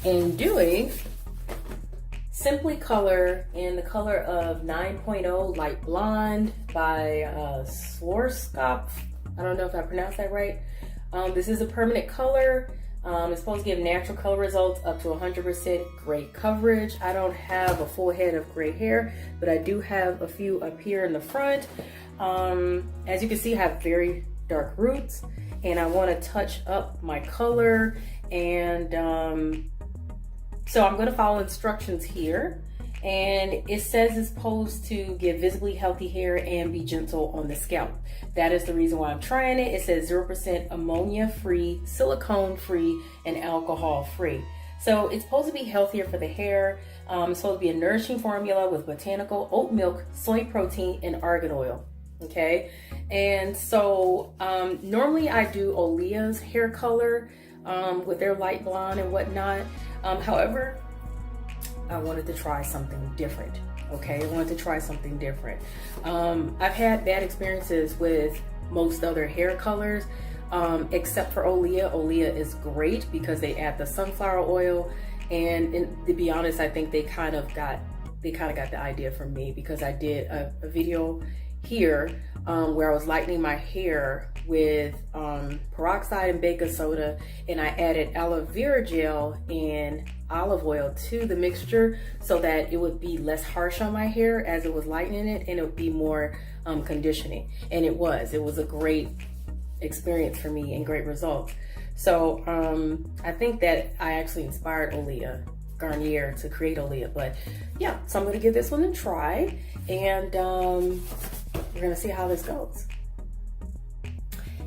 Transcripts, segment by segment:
and doing Simply Color in the color of 9.0 Light Blonde by Schwarzkopf. I don't know if I pronounced that right. This is a permanent color. It's supposed to give natural color results up to 100% gray coverage. I don't have a full head of gray hair, but I do have a few up here in the front. As you can see, I have very dark roots, and I want to touch up my color, and so I'm going to follow instructions here, and it says it's supposed to give visibly healthy hair and be gentle on the scalp. That is the reason why I'm trying it. It says 0% ammonia free, silicone free, and alcohol free. So it's supposed to be healthier for the hair. It's supposed to be a nourishing formula with botanical oat milk, soy protein, and argan oil. Okay, and so normally I do Olea's hair color with their light blonde and whatnot. However, I wanted to try something different. Okay, I wanted to try something different. I've had bad experiences with most other hair colors, except for Olea. Olea is great because they add the sunflower oil, and to be honest, I think they kind of got the idea from me, because I did a video here where I was lightening my hair with peroxide and baking soda, and I added aloe vera gel and olive oil to the mixture so that it would be less harsh on my hair as it was lightening it, and it would be more conditioning. And it was a great experience for me and great results. So I think that I actually inspired Olea Garnier to create Olea. But yeah, so I'm gonna give this one a try, and we're gonna see how this goes.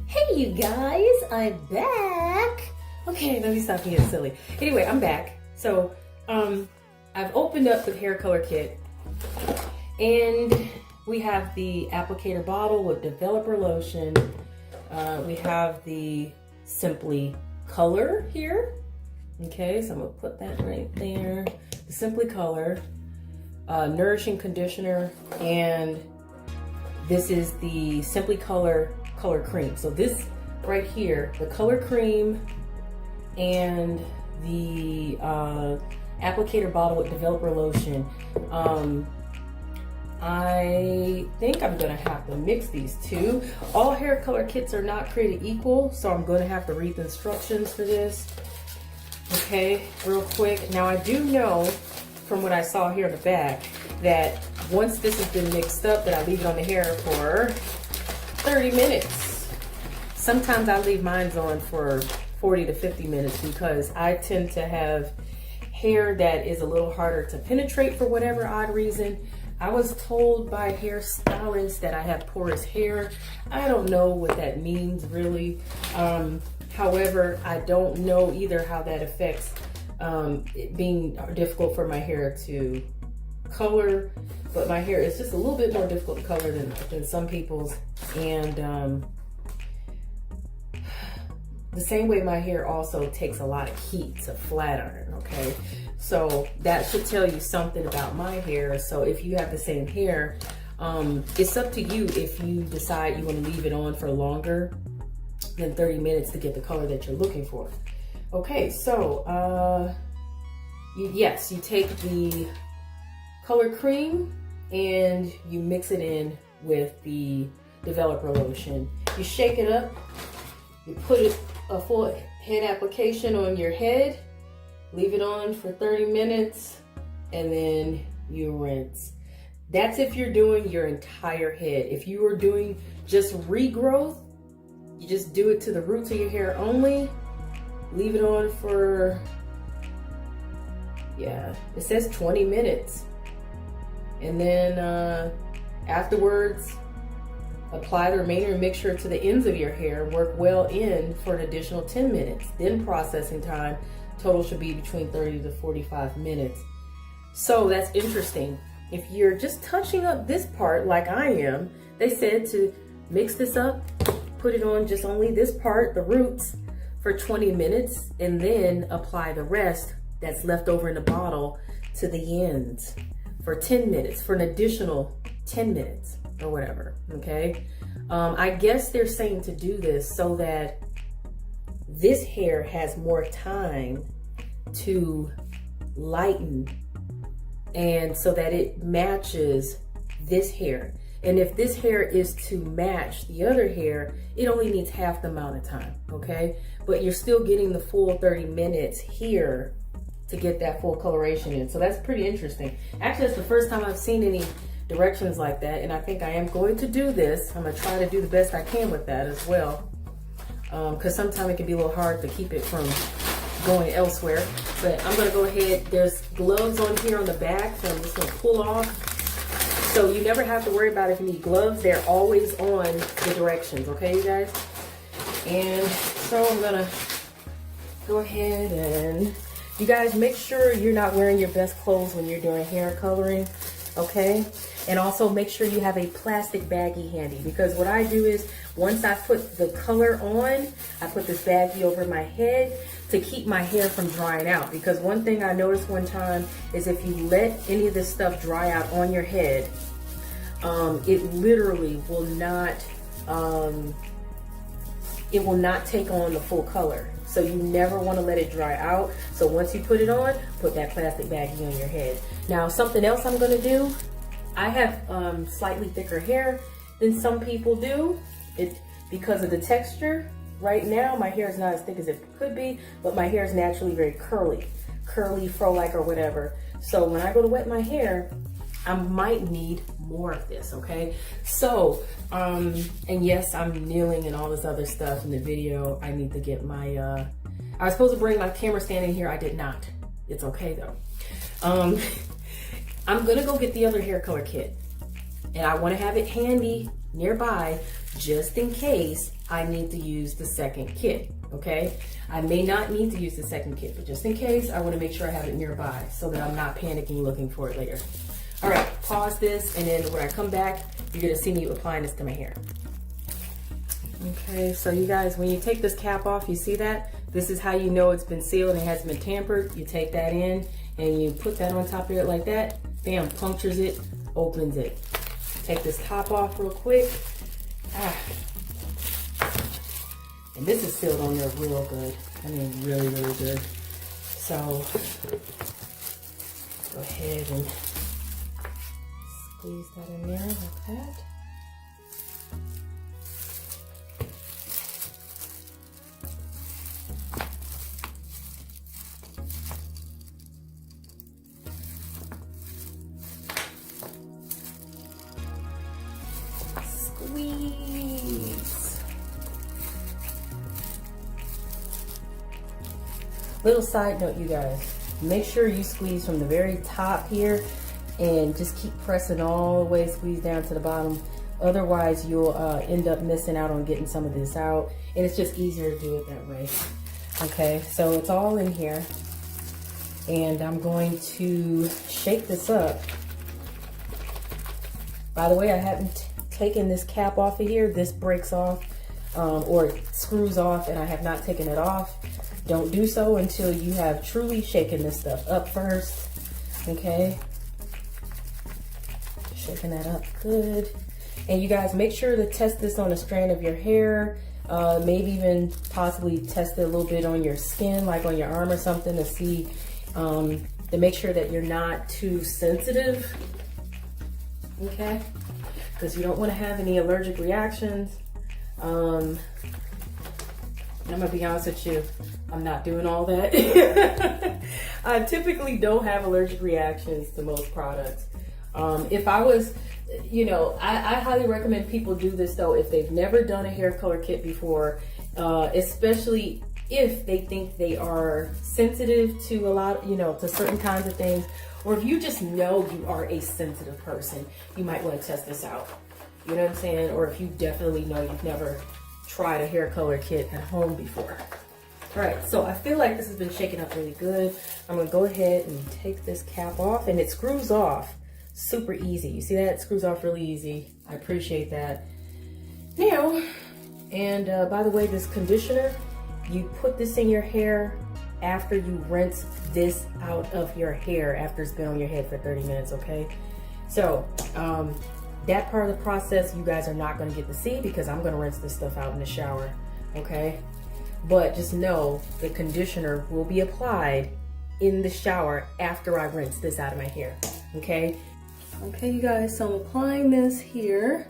Hey you guys, I'm back. Okay, let me stop being silly. Anyway, I'm back. So I've opened up the hair color kit, and we have the applicator bottle with developer lotion. We have the Simply Color here. Okay, so I'm gonna put that right there. The Simply Color nourishing conditioner, and this is the Simply Color cream. So this right here, the color cream and the applicator bottle with developer lotion. I think I'm gonna have to mix these two. All hair color kits are not created equal, so I'm gonna have to read the instructions for this. Okay, real quick. Now I do know from what I saw here in the back that once this has been mixed up, that I leave it on the hair for 30 minutes. Sometimes I leave mine on for 40 to 50 minutes because I tend to have hair that is a little harder to penetrate for whatever odd reason. I was told by hairstylists that I have porous hair. I don't know what that means really. However, I don't know either how that affects it being difficult for my hair to color, but my hair is just a little bit more difficult to color than some people's. And the same way my hair also takes a lot of heat to flat iron, okay? So that should tell you something about my hair. So if you have the same hair, it's up to you if you decide you want to leave it on for longer than 30 minutes to get the color that you're looking for. Okay, so yes, you take the color cream and you mix it in with the developer lotion. You shake it up, you put a full head application on your head, leave it on for 30 minutes, and then you rinse. That's if you're doing your entire head. If you are doing just regrowth, you just do it to the roots of your hair only. Leave it on for, yeah, it says 20 minutes. And then afterwards, apply the remainder mixture to the ends of your hair. Work well in for an additional 10 minutes. Then processing time, total should be between 30 to 45 minutes. So that's interesting. If you're just touching up this part like I am, they said to mix this up, put it on just only this part, the roots, for 20 minutes, and then apply the rest that's left over in the bottle to the ends for 10 minutes, for an additional 10 minutes or whatever, okay? I guess they're saying to do this so that this hair has more time to lighten, and so that it matches this hair. And if this hair is to match the other hair, it only needs half the amount of time, okay? But you're still getting the full 30 minutes here to get that full coloration in. So that's pretty interesting. Actually, it's the first time I've seen any directions like that, and I think I am going to do this. I'm gonna try to do the best I can with that as well, because sometimes it can be a little hard to keep it from going elsewhere. But I'm gonna go ahead, there's gloves on here on the back, so I'm just gonna pull off. So you never have to worry about if you need gloves. They're always on the directions, okay, you guys? And so I'm gonna go ahead and, you guys, make sure you're not wearing your best clothes when you're doing hair coloring, okay? And also make sure you have a plastic baggie handy, because what I do is once I put the color on, I put this baggie over my head to keep my hair from drying out. Because one thing I noticed one time is if you let any of this stuff dry out on your head, it literally will not, it will not take on the full color. So you never want to let it dry out. So once you put it on, put that plastic baggie on your head. Now, something else I'm gonna do, I have slightly thicker hair than some people do. Because of the texture. Right now, my hair is not as thick as it could be, but my hair is naturally very curly, fro-like or whatever. So when I go to wet my hair, I might need more of this, okay? So, and yes, I'm kneeling and all this other stuff in the video. I need to get my, I was supposed to bring my camera stand in here. I did not. It's okay though. I'm gonna go get the other hair color kit, and I wanna have it handy nearby just in case I need to use the second kit, okay? I may not need to use the second kit, but just in case, I wanna make sure I have it nearby so that I'm not panicking looking for it later. All right, pause this, and then when I come back, you're gonna see me applying this to my hair. Okay, so you guys, when you take this cap off, you see that? This is how you know it's been sealed and it hasn't been tampered. You take that in and you put that on top of it like that, bam, punctures it, opens it. Take this top off real quick. And this is sealed on there real good. I mean, really, really good. So, go ahead and squeeze that in there like that. Squeeze. Little side note, you guys, make sure you squeeze from the very top here and just keep pressing all the way, squeeze down to the bottom. Otherwise, you'll end up missing out on getting some of this out, and it's just easier to do it that way. Okay, so it's all in here, and I'm going to shake this up. By the way, I haven't taken this cap off of here. This breaks off or screws off, and I have not taken it off. Don't do so until you have truly shaken this stuff up first, okay? Shaking that up good. And you guys, make sure to test this on a strand of your hair, maybe even possibly test it a little bit on your skin, like on your arm or something, to see, to make sure that you're not too sensitive, okay? Because you don't want to have any allergic reactions. And I'm gonna be honest with you, I'm not doing all that. I typically don't have allergic reactions to most products. If I was, you know, I highly recommend people do this though if they've never done a hair color kit before, especially if they think they are sensitive to a lot, you know, to certain kinds of things, or if you just know you are a sensitive person, you might want to test this out. You know what I'm saying? Or if you definitely know you've never tried a hair color kit at home before. All right, so I feel like this has been shaken up really good. I'm gonna go ahead and take this cap off, and it screws off super easy. You see that? It screws off really easy. I appreciate that. Now, and by the way, this conditioner, you put this in your hair after you rinse this out of your hair after it's been on your head for 30 minutes, okay? So, that part of the process you guys are not gonna get to see because I'm gonna rinse this stuff out in the shower, okay? But just know the conditioner will be applied in the shower after I rinse this out of my hair, okay? Okay, you guys, so I'm applying this here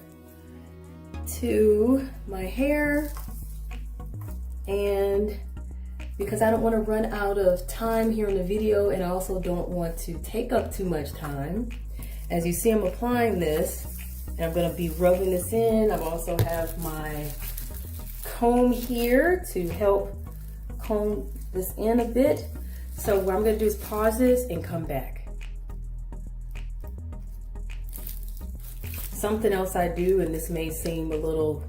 to my hair, and because I don't want to run out of time here in the video, and I also don't want to take up too much time, as you see, I'm applying this, and I'm going to be rubbing this in. I also have my comb here to help comb this in a bit. So what I'm going to do is pause this and come back. Something else I do, and this may seem a little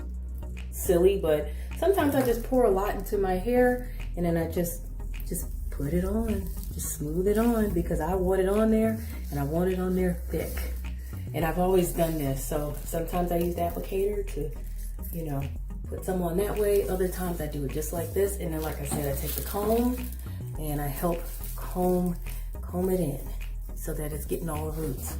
silly, but sometimes I just pour a lot into my hair, and then I just put it on, just smooth it on, because I want it on there, and I want it on there thick. And I've always done this, so sometimes I use the applicator to, you know, put some on that way. Other times I do it just like this, and then like I said, I take the comb and I help comb it in so that it's getting all the roots.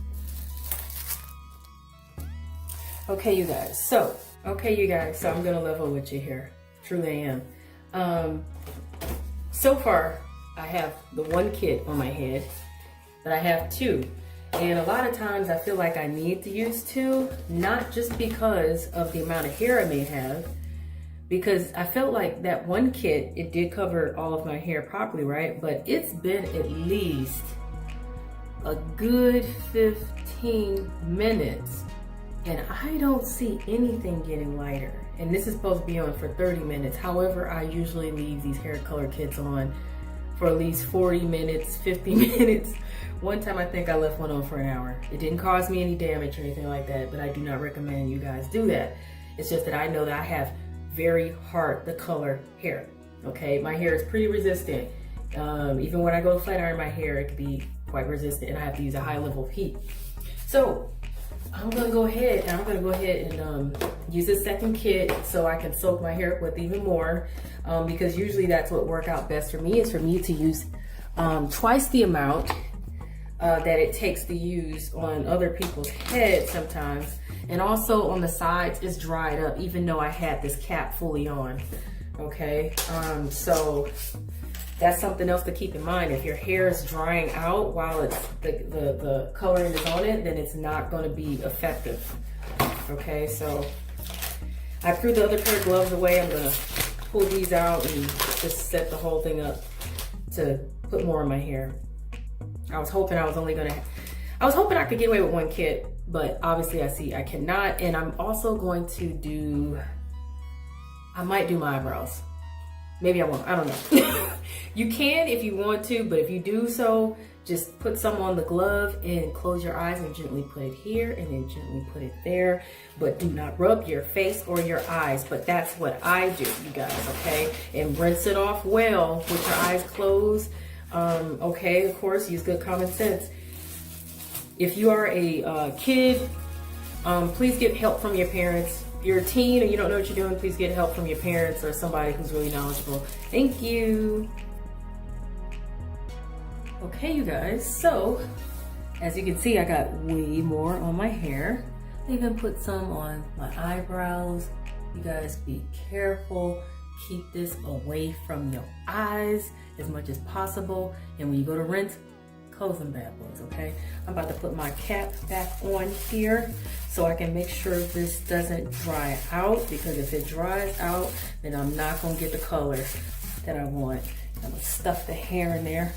Okay, you guys, so I'm gonna level with you here. Truly I am. So far, I have the one kit on my head, but I have two. And a lot of times I feel like I need to use two, not just because of the amount of hair I may have, because I felt like that one kit, it did cover all of my hair properly, right? But it's been at least a good 15 minutes and I don't see anything getting lighter. And this is supposed to be on for 30 minutes. However, I usually leave these hair color kits on for at least 40 minutes, 50 minutes. One time I think I left one on for an hour. It didn't cause me any damage or anything like that, but I do not recommend you guys do that. It's just that I know that I have very hard to color hair, okay? My hair is pretty resistant. Even when I go flat iron my hair, it can be quite resistant and I have to use a high level of heat. So I'm gonna go ahead and use this second kit so I can soak my hair up with even more, because usually that's what works out best for me, is for me to use twice the amount that it takes to use on other people's heads sometimes. And also on the sides, it's dried up even though I had this cap fully on, okay? So that's something else to keep in mind. If your hair is drying out while it's the coloring is on it, then it's not going to be effective. Okay, so I threw the other pair of gloves away. I'm going to pull these out and just set the whole thing up to put more in my hair. I was hoping I could get away with one kit, but obviously I see I cannot. And I'm also going to I might do my eyebrows. Maybe I won't, I don't know. You can if you want to, but if you do so, just put some on the glove and close your eyes and gently put it here and then gently put it there. But do not rub your face or your eyes. But that's what I do, you guys, okay? And rinse it off well with your eyes closed. Okay, of course, use good common sense. If you are a kid, please get help from your parents. If you're a teen and you don't know what you're doing, please get help from your parents or somebody who's really knowledgeable. Thank you. Okay, you guys, so as you can see, I got way more on my hair. I even put some on my eyebrows. You guys be careful. Keep this away from your eyes as much as possible. And when you go to rinse, close them bad boys, okay? I'm about to put my cap back on here so I can make sure this doesn't dry out, because if it dries out, then I'm not gonna get the color that I want. I'm gonna stuff the hair in there.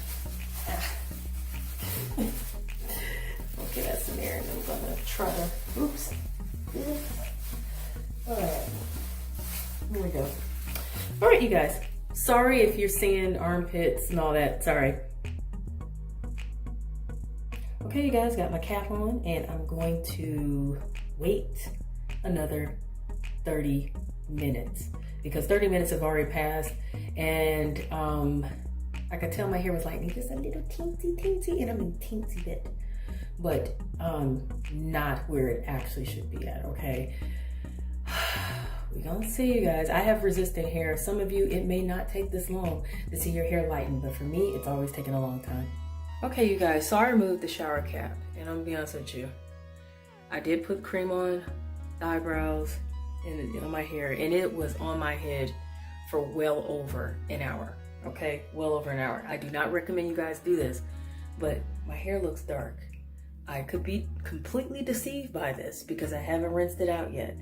Okay, that's in there, and I'm gonna try to, oops. All right, here we go. All right, you guys, sorry if you're seeing armpits and all that, sorry. Okay, you guys, got my cap on, and I'm going to wait another 30 minutes because 30 minutes have already passed, and I could tell my hair was lightening just a little teensy, and I mean teensy bit, but not where it actually should be at, okay? We're gonna see, you guys. I have resistant hair. Some of you, it may not take this long to see your hair lighten, but for me, it's always taken a long time. Okay, you guys, so I removed the shower cap, and I'm gonna be honest with you. I did put cream on the eyebrows and on my hair, and it was on my head for well over an hour, Okay, well over an hour. I do not recommend you guys do this, but my hair looks dark. I could be completely deceived by this because I haven't rinsed it out yet.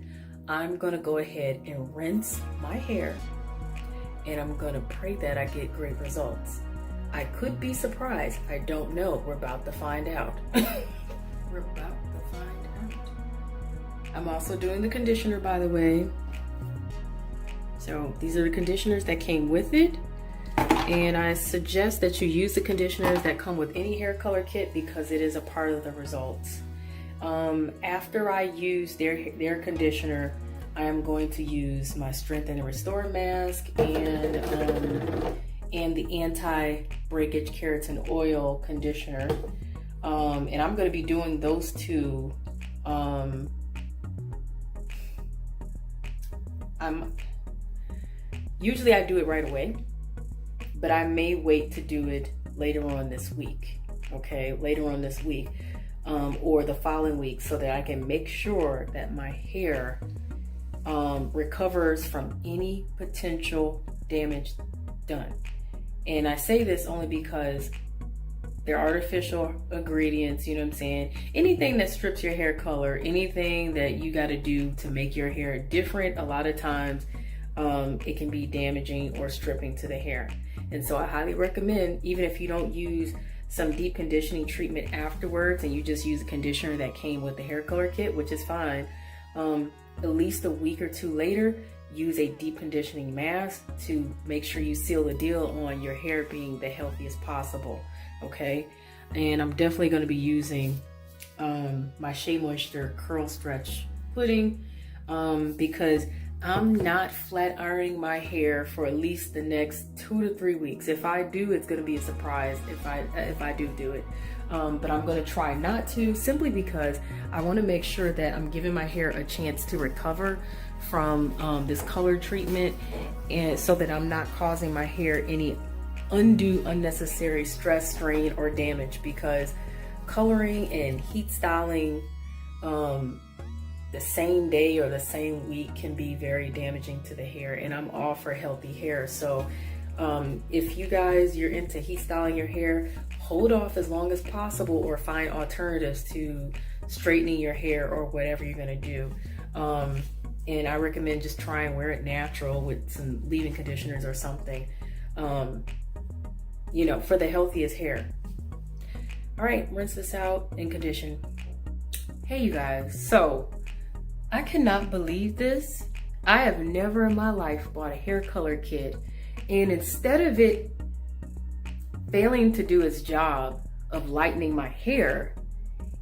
I'm gonna go ahead and rinse my hair, and I'm gonna pray that I get great results. I could be surprised. I don't know. We're about to find out. We're about to find out. I'm also doing the conditioner, by the way. So these are the conditioners that came with it. And I suggest that you use the conditioners that come with any hair color kit because it is a part of the results. After I use their conditioner, I am going to use my Strengthen and Restore mask and the anti-breakage keratin oil conditioner. And I'm going to be doing those two. Usually I do it right away, but I may wait to do it later on this week. Okay, later on this week, or the following week, so that I can make sure that my hair recovers from any potential damage done. And I say this only because they're artificial ingredients, you know what I'm saying? Anything that strips your hair color, anything that you got to do to make your hair different, a lot of times it can be damaging or stripping to the hair. And so I highly recommend, even if you don't use some deep conditioning treatment afterwards and you just use a conditioner that came with the hair color kit, which is fine, at least a week or two later, use a deep conditioning mask to make sure you seal the deal on your hair being the healthiest possible. Okay, and I'm definitely going to be using my Shea Moisture Curl Stretch Pudding because I'm not flat ironing my hair for at least the next 2 to 3 weeks. If I do, it's going to be a surprise if I do it. But I'm going to try not to, simply because I want to make sure that I'm giving my hair a chance to recover from this color treatment, and so that I'm not causing my hair any undue unnecessary stress, strain, or damage, because coloring and heat styling the same day or the same week can be very damaging to the hair, and I'm all for healthy hair. So if you guys, you're into heat styling your hair, hold off as long as possible or find alternatives to straightening your hair or whatever you're gonna do. And I recommend just try and wear it natural with some leave-in conditioners or something, you know, for the healthiest hair. All right, rinse this out and condition. Hey you guys, so I cannot believe this. I have never in my life bought a hair color kit, and instead of it failing to do its job of lightening my hair,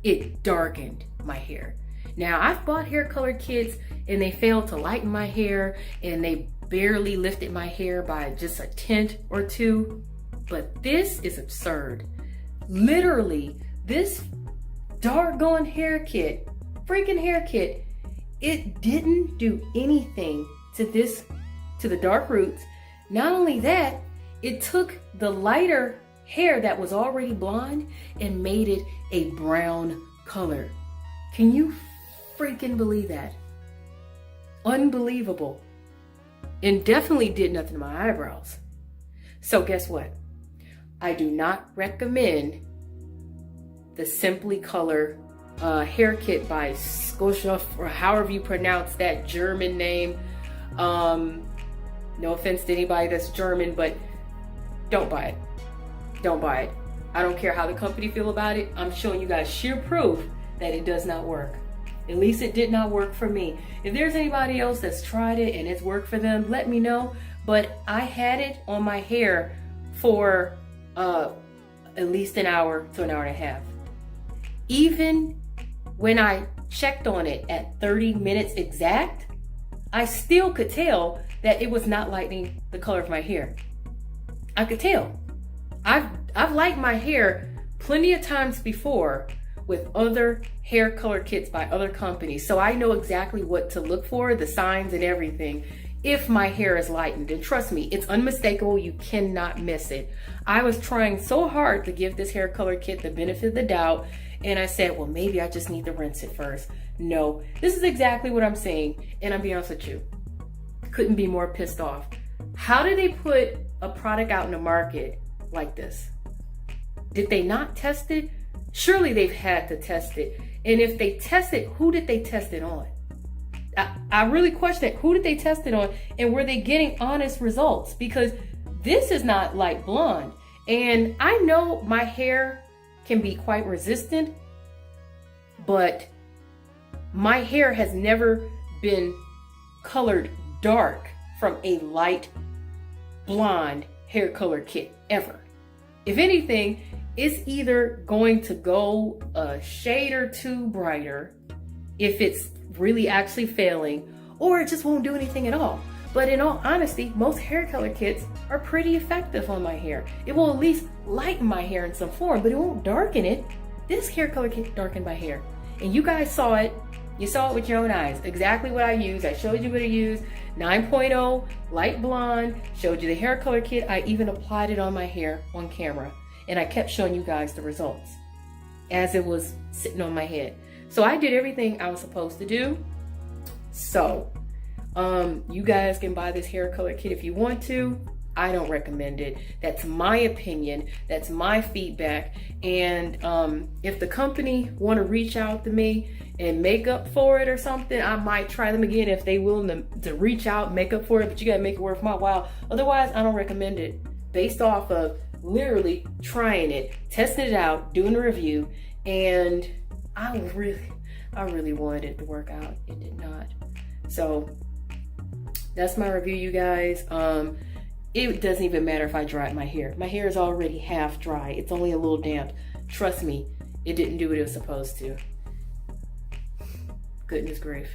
it darkened my hair. Now, I've bought hair color kits and they failed to lighten my hair, and they barely lifted my hair by just a tint or two, but this is absurd. Literally, this doggone hair kit, freaking hair kit, it didn't do anything to the dark roots. Not only that, it took the lighter hair that was already blonde and made it a brown color. Can you freaking believe that? Unbelievable. And definitely did nothing to my eyebrows. So guess what? I do not recommend the Simply Color hair kit by Schwarzkopf, or however you pronounce that German name. No offense to anybody that's German, but don't buy it. Don't buy it. I don't care how the company feel about it. I'm showing you guys sheer proof that it does not work. At least it did not work for me. If there's anybody else that's tried it and it's worked for them, let me know. But I had it on my hair for at least an hour to an hour and a half. Even when I checked on it at 30 minutes exact, I still could tell that it was not lightening the color of my hair. I could tell. I've lightened my hair plenty of times before with other hair color kits by other companies, so I know exactly what to look for, the signs and everything, if my hair is lightened. And trust me, it's unmistakable. You cannot miss it. I was trying so hard to give this hair color kit the benefit of the doubt, and I said, well, maybe I just need to rinse it first. No, this is exactly what I'm saying, and I'll be honest with you, couldn't be more pissed off. How do they put a product out in the market like this? Did they not test it? Surely they've had to test it. And if they test it, who did they test it on? I really question it. Who did they test it on? And were they getting honest results? Because this is not light blonde. And I know my hair can be quite resistant, but my hair has never been colored dark from a light blonde hair color kit ever. If anything, it's either going to go a shade or two brighter if it's really actually failing, or it just won't do anything at all. But in all honesty, most hair color kits are pretty effective on my hair. It will at least lighten my hair in some form, but it won't darken it. This hair color kit darkened my hair. And you guys saw it. You saw it with your own eyes. Exactly what I used. I showed you what I used. 9.0 light blonde. Showed you the hair color kit. I even applied it on my hair on camera. And I kept showing you guys the results as it was sitting on my head. So I did everything I was supposed to do. So you guys can buy this hair color kit if you want to. I don't recommend it. That's my opinion. That's my feedback. And if the company want to reach out to me and make up for it or something, I might try them again if they willing to reach out, make up for it. But you got to make it worth my while. Otherwise, I don't recommend it based off of literally trying it, testing it out, doing a review. And I really wanted it to work out. It did not. So that's my review, you guys. It doesn't even matter if I dry my hair. My hair is already half dry. It's only a little damp. Trust me, it didn't do what it was supposed to. Goodness grief.